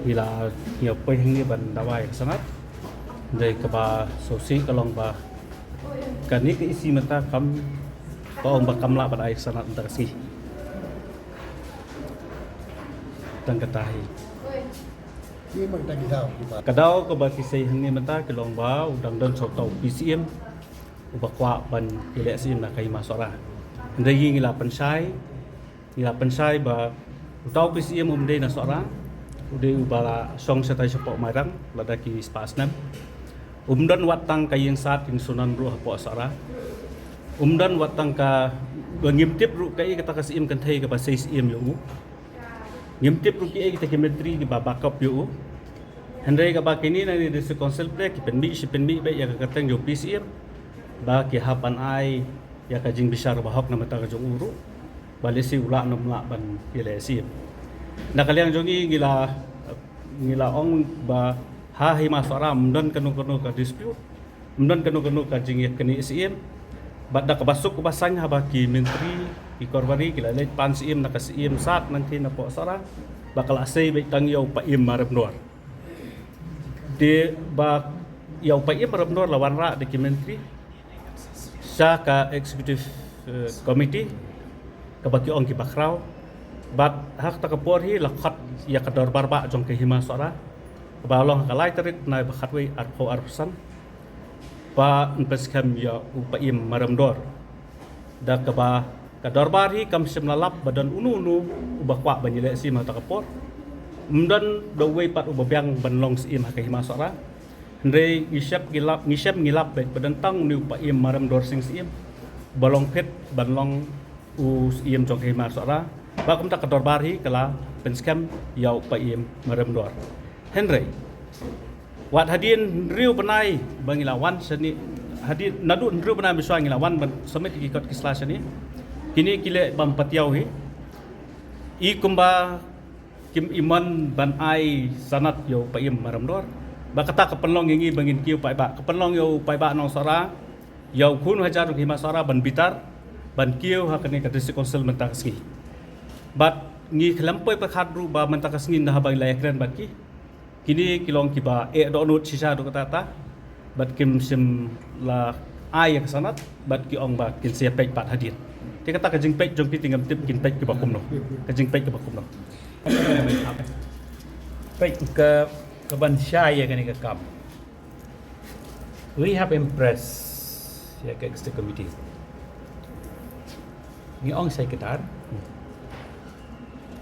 bila nhiều quay hình ban dawai sangat dari keba sosi kalong ba kani ke isi mata kam paong ba kamla ban ai sanat entar si tang katahi Ini memang tak tahu. kadau ke ba kisai hingi mata kalong ba udang dan sotau PCM ubakwa ban ile sim na kai masora ndai ngila pensai ba utau PCM umdei na sora ude ubala song setai sepok marang ladaki spasnam umdan watang kayeng sat ing sunan ruh po sara umdan watang ka ngimtip ru kai kata kasim kan thai ka ba 6 im yu ngimtip ru ki kita geometri ki ba backup yu handai ka ba kini na ni desi konsel play ki penbi ba ya ka katang yo PCM ba ki hapan ai ya ka jing bisar ba hok na mata ka jong uru balisi ula na mla ban ile sim nakaliang jongi ngila ong ba ha Hima Sohra mdan kanu ka dispute mdan kanu ka jing kini sim badda ka basuk ka basanya ba ki menteri ki korbari kila let pan sim na ka sim sat nang ki na po Sohra bakal asay ba tang yaw pa im marab nor de ba yaw pa im marab nor lawan ra de ki menteri sa ka executive committee ka ba ki ong ki bakraw bat hak takapor hi lakhat ya kador barba jong ke Hima Sohra ba long kalai terit nai ba khatwe ar kho ar pesan ba peskam ya upaim maramdor da ka ba kador bar hi kam sim lalap badan unu ubakwa banjile si ma takapor mdan do we pat ubabyang banlong sim ke Hima Sohra ndre ngisap ngilap badan tang ni upaim maramdor sing sim balong pet banlong u sim jong ke Hima Sohra ba kum tak kador bar hi kala penskam yau paim maramdor Henry wat hadin riu penai bangilawan seni hadin nadu riu penai biswa ngilawan ban samit ikot kisla seni kini kile bam patiau hi I kumba kim iman ban ai sanat yau paim maramdor ba kata kepenlong ngi bangin kiu pai ba kepenlong yau pai ba Nongsynshar yau kun hajar Hima Sohra ban bitar ban kiu hakani kadisi konsel mentaski bat ngi kelampoi pakhat ru ba mentakas ngin dah bang layakran baki kini kilong kiba do nut sisa do kata bat kim sim la ai yang sanat bat ki ong ba kin sia pek pat hadir ti kata ka jing pek jong pi tingam tip kin pek ki ba kum no ka jing pek ki ba kum no pek ke ban syai ya kan ke kam we have impressed ya ke executive committee ni ong sai ketar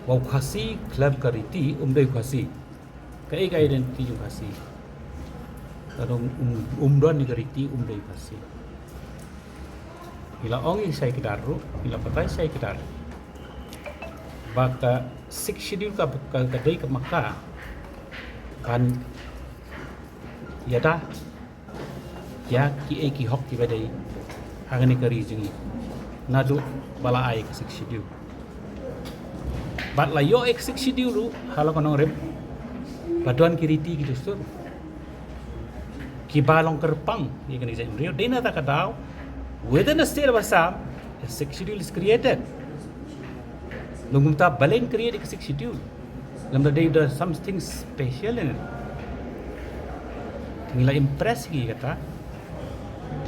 Wau khasi club ka Riti umdai khasi ka ek identity yung khasi kadong umdon ni ka Riti umdai khasi ila ong isai kedaru ila patai sai kedar baka 6 schedule ka dai ka Makkah kan yada ya ki eki hok ki badai hangani kari jingi nadu bala ai ka 6 schedule bat la yo eksekusi dulu halo konong rem baduan kiriti gitu sur ki balong kerpang ye kan izin rio dena ta kadau within a state of Assam a schedule is created lungum ta balen create a schedule lamda day there something special in it ngila impress gi kata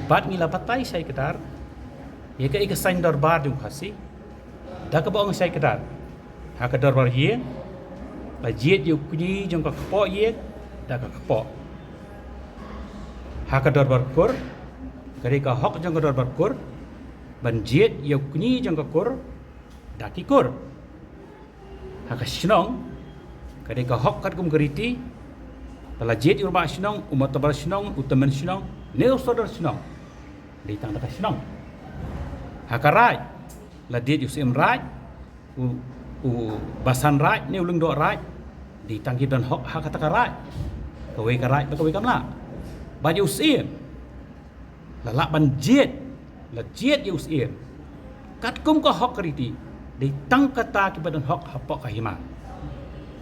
bat ngila patai sai ketar ye ka ik sign darbar du khasi da ka bong sai ketar hakador bar ye ba jiet yu kunyi jong ka kpo ye da ka kpo hakador bar kur kari ka hok jong ka dor bar kur ban jiet yu kunyi jong ka kur da ki kur haka shnong kari ka hok kat kum kariti bala jiet yu ba shnong umat bar shnong utamen shnong neu sodor shnong di tang da ka shnong haka raj la diet yu sim raj basan raj ni ulung do raj di tangki dan hok hak kata raj kawe ka raj kawe kamla ba yu sim la la ban jet la jet yu sim kat kum ka hok riti di tang kata ki badan hok hapok ka Hima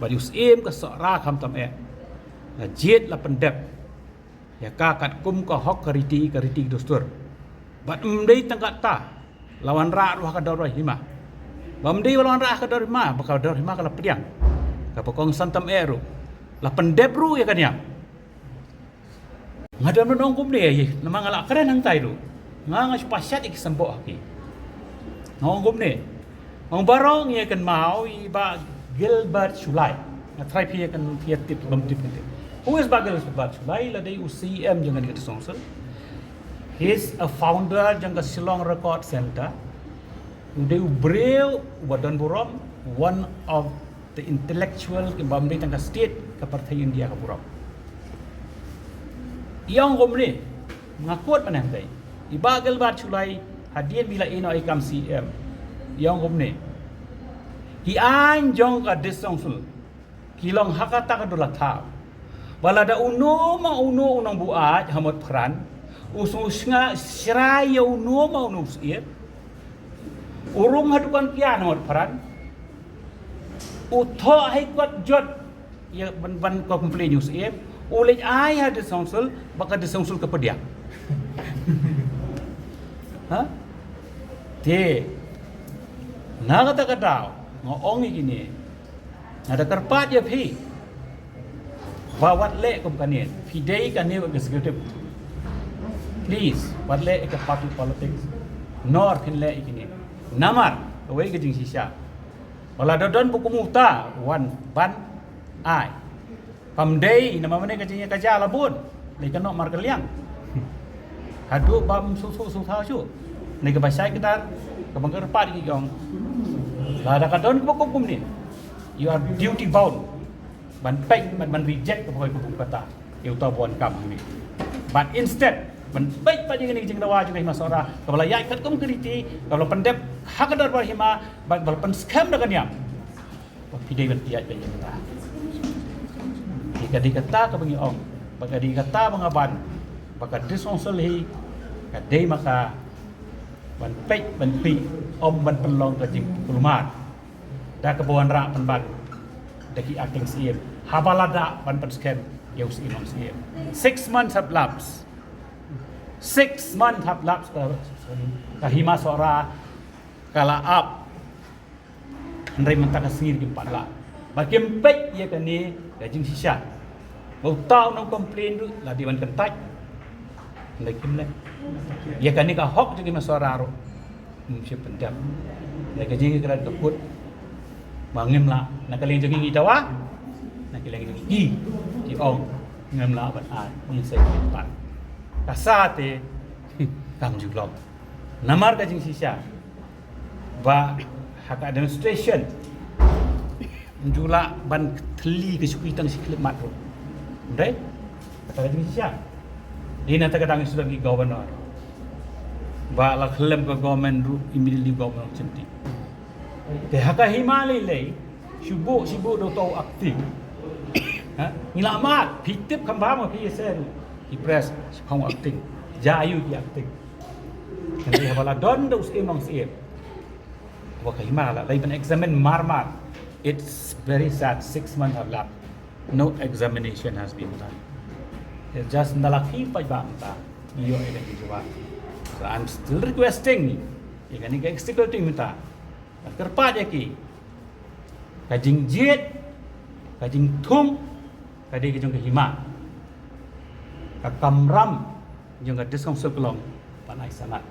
ba yu sim ka Sohra kham tam e la jet la pendep ya ka kat kum ka hok ka riti dostur bat mdei tang kata lawan ra ruh ka dor Hima bamdei lawan ra ka dor Hima bakal dor Hima kala priang ka pokong santam eru La pendep ru ya kan ya. Ngadam nong kum ni, nama ngalak keren hang tai ru. Ngang pasyat ik sembok aki. Ngong kum ni. Ngong barong ya kan mau iba Gilbert Sulai. Try pi kan pi tip bam tip ni. Who is Gilbert Sulai? La dei UCM jangan kita songsel. He is a founder jangka Shillong Record Center. Dia breu badan buram, one of the intellectual ke bamde jangka state ke partai India ke buram. Yang gomne ngakut panah tai. Iba Gilbert Sulai hadian bila ino ikam CM. Yang gomne. Hi an jong ka disongsul. Kilong hakata ka dolatha. Balada uno ma uno unang buat hamot peran. Usung-usnga seraya uno ma uno usiet. Urung hadukan kian hamot peran. Utho hai kuat jot ya ban ko komplain usiet. Oleh ai ada songsul bakal disongsul ke pediak. Ha? Te. Na kata-kata ngong gini. Ada kerpat ya pi. Bawat lek kompanien. Pidai kan ni executive. Please, wat lek ke party politics. Nor kan lek gini. Namar, awai ke Jingkren. Wala dodon buku muta wan ban ai. Pamdei nama mana kajanya kaja labun. Lekan nok mar kaliang. Hadu bam susu thau chu. Ni ke bahasa kita ke bangker pat ki gong. La da kadon buku ni. You are duty bound. Ban pek ban reject ke pokoi buku kata. Eu tahu buan kam ni. But instead ban pek pa jing ni jing dawa jing Hima Sohra. Kalau yai kat kum Riti, kalau pendep hak dar par Hima, ban pen scam dah kan ya. Pidai ban tiat ban kita. Jika dikata ke bagi ong, bagi dikata mengaban, bagi disonsel hi, kadai maka ban pek ban pi om ban pelong ke jing pelumat. Dah kebuan rak ban daki acting CM. Habalada ban scam yau si Nongsynshar. 6 months have lapsed. 6 months have lapsed ke Hima Sohra kala up. Andai mentaka sendiri empat lah. Bagi empek ia kan ni Jingkren. Mau tahu nong komplain tu lah di ban kentai. Andai kimle. Ia kan ni ka hok Hima Sohra ro. Siap pendam. Lagi Jingkren tekut. Bangim lah. Nak kalian jogging itawa. Nak kalian jogging di ong ngam la ban ai ni sai empat. Kasate kam julok. Namar ka Jingkren. Ba hak demonstration jula ban thli ke sukui tang sikle mat ro. Ndai? Kata Jingkren. Ini tak kadang sudah di governor. Ba la khlem ke government ru immediately governor centi. Te hak Hima le sibuk do tau aktif. Ha? Ngila mat pitip kamba ma PSN. Ipres pang aktif. Jayu ki aktif. Kan dia bala don do usem Nongsynshar. Waka Hima la lai ban examine marmar. It's very sad. 6 months have lapsed. No examination has been done. It's just nalaki pa ba ta. Iyo ida dijwa. So I'm still requesting ni. Ikan ni executive minta. Kerpat ya ki. Kajing jet, kajing thum, kadi kajing ke Hima. Kakamram jung ka disongsul kelong panai sanat.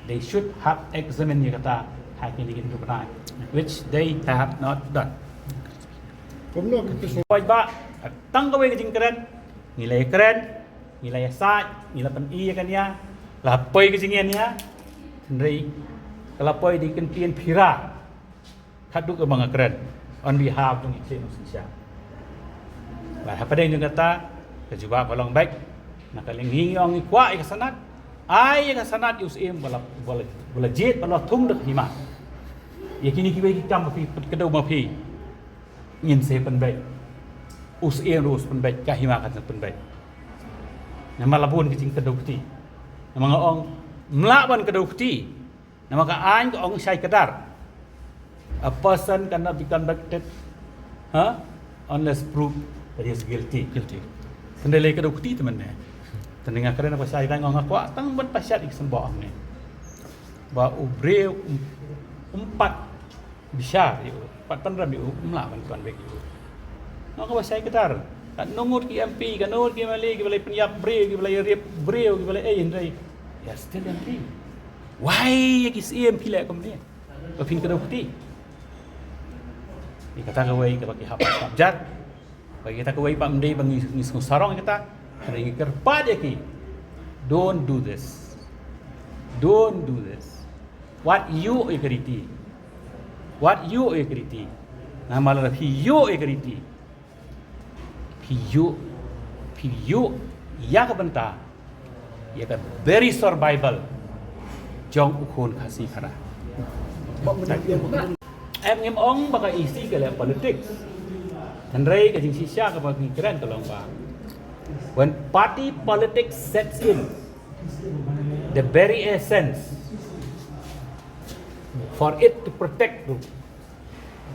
They should have examined ni kata hak ini gitu panai, which they have not done. Kumno kita Poi ba tang ka ke Jingkren, nilai keren, nilai sat, nilai pen i kan ya. Lapoi ke jingian ya. Ndrei kalapoi di kentian pira. Kadu ke bang keren on behalf of Nongsynshar. Lah apa dia kata kejuba balong baik nak kaling hingiong ikwa ik sanat ai ka sanat USM bola jet bola thum dak Hima. Ya kini kibai kam pi kedau ma pi ngin se pen baik. USM rus pen baik ka Hima ka pen baik. Nama labun ke jing kedau kti. Nama ngong melawan kedau kti. Nama ka an ko ong sai kedar. A person cannot be convicted, unless proved that he is guilty. Kendali kedua kuti teman ni. Tengah kerana apa saya tengok aku, tang ban pasyat iksembah ni. Ba ubre empat besar, 4 pandram itu melawan tuan bagi. Nak apa saya kedar? kat nungut ki MP kat nungut ki Malay ki balai penyap breu ki balai rep breu ki balai indai ya still MP why ki CM pilih kom ni pin kena putih ni kata kawai ka bagi hak subjek bagi kita kawai pak mendai bagi ngisku sarong kita ada yang kerpat ya ki don't do this what you agree nama la you agree you ya ka benta ya ka very survival jong ukun khasi khara em ngem ong baka isi ke le politics dan rei ke Jingkren ke bagi keren tolong ba when party politics sets in the very essence for it to protect tu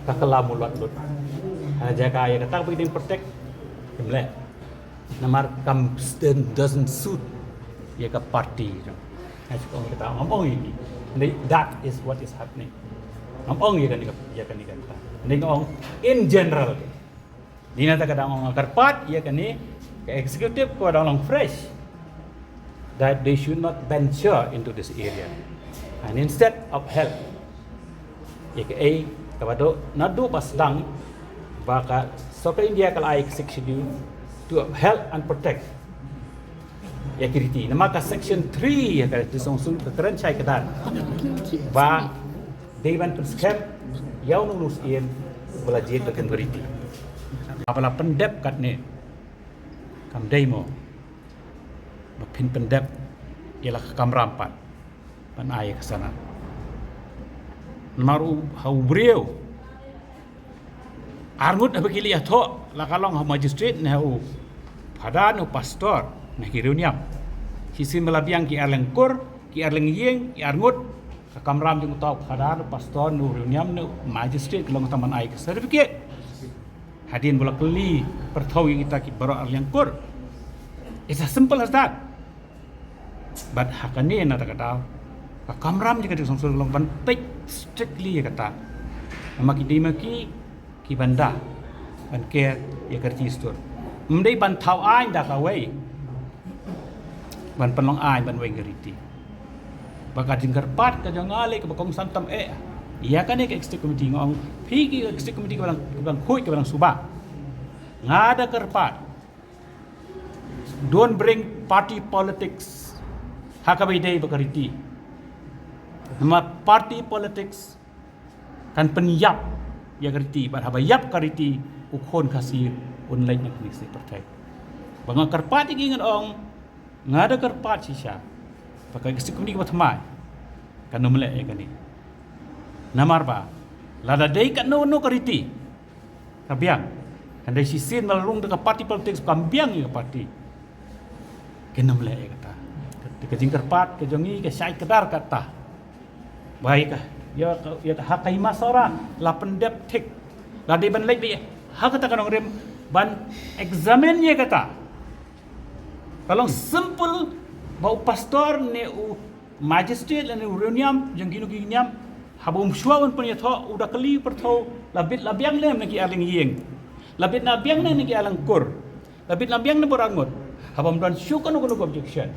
kakalamu lot jaga ya kata begini protect kemle namar kam doesn't suit ya ke party Kong kita ngomong ini, that is what is happening. Ngomong ya kan ni kata. Ni ngomong in general. Di nanti kadang ngomong kerpat ya kan ni ke executive ko orang fresh that they should not venture into this area and instead of help ya ke kepada nadu pasdang baka soka India kalau executive to help and protect ya Riti nama ka section 3 ya ka disongsun keren cai kedan ba dewan scam yau nulus in belajar ke Riti apala pendep kat ne kam demo bapin pendep ialah kam rampat pan ai ke sana maru hau breu arngut abakili atho la kalong ha magistrate ne hau padanu pastor nah kiruniam sisi melabiang ki arlengkur ki arlengyeng ki arngut kamram jung tau khadar pastor nu reuniam nu magistrate kelong taman ai certificate hadin bola keli perthau kita ki baro arlengkur it's as simple as that but hakane na kata kamram jika disongsul kelong bantik strictly kata maki dimaki ki banda ban ke ya kerti stur mendai ban thau ai da kawai ban penlong ai ban weng Riti baka jingkerpat ka jangale ke bakong santam iya kan ke executive committee ngong pigi executive committee ke bang khui ke bang suba ngada kerpat don't bring party politics hakabai dei baka Riti nama party politics kan penyap ya Riti ban habayap ka Riti ukon kasih online nak misi partai bang kerpat iki ngan ong ngada kerpat sisa pakai executive committee bathmai kan nomle kan ni namar ba lada dei kan no Riti kabiang kan dei sisin malung de party politics kambiang ya party kan nomle kata ke jingkerpat ke jongi ke sai kedar kata baik ya hak Hima Sohra la pendep tik la dei ban lek bi hak kata kan rem ban examine ye kata kalau simple bau pastor ne magistrate ne reuniam yang ginu-giniam habum suawan punya tho udah keli pertho labit labiang le neki aling yeng labit nabiang ne neki alang kur labit nabiang ne borangut habum dan syukan no objection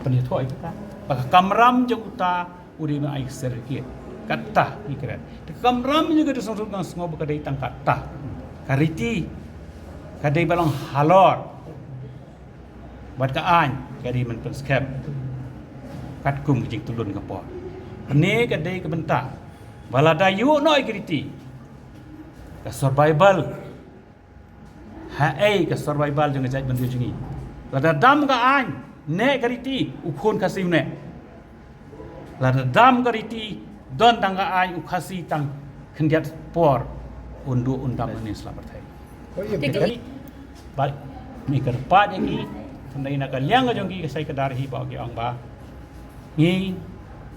punya tho kita baka kamram jeng uta uri ma ai serkit kata ikran kamram juga disongsul nang semua bakadai tang kata kariti kadai balong halor buat kaan kadi men scam kat kum jing tulun kapo ne kadai ke benta bala dayu no Riti ka survival ka survival jeng jaj bantu jengi lada dam ka an ne Riti ukon kasih ne lada dam Riti don tangga an ukasi tang kendiat por undu undang ini selamat hai baik mikir pat ini tandai nak liang ajong ki sai kedar hi ba ki ang ba ngi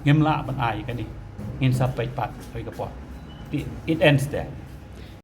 ngemla ban ai kan ni ngin sampai pat oi ka po it ends there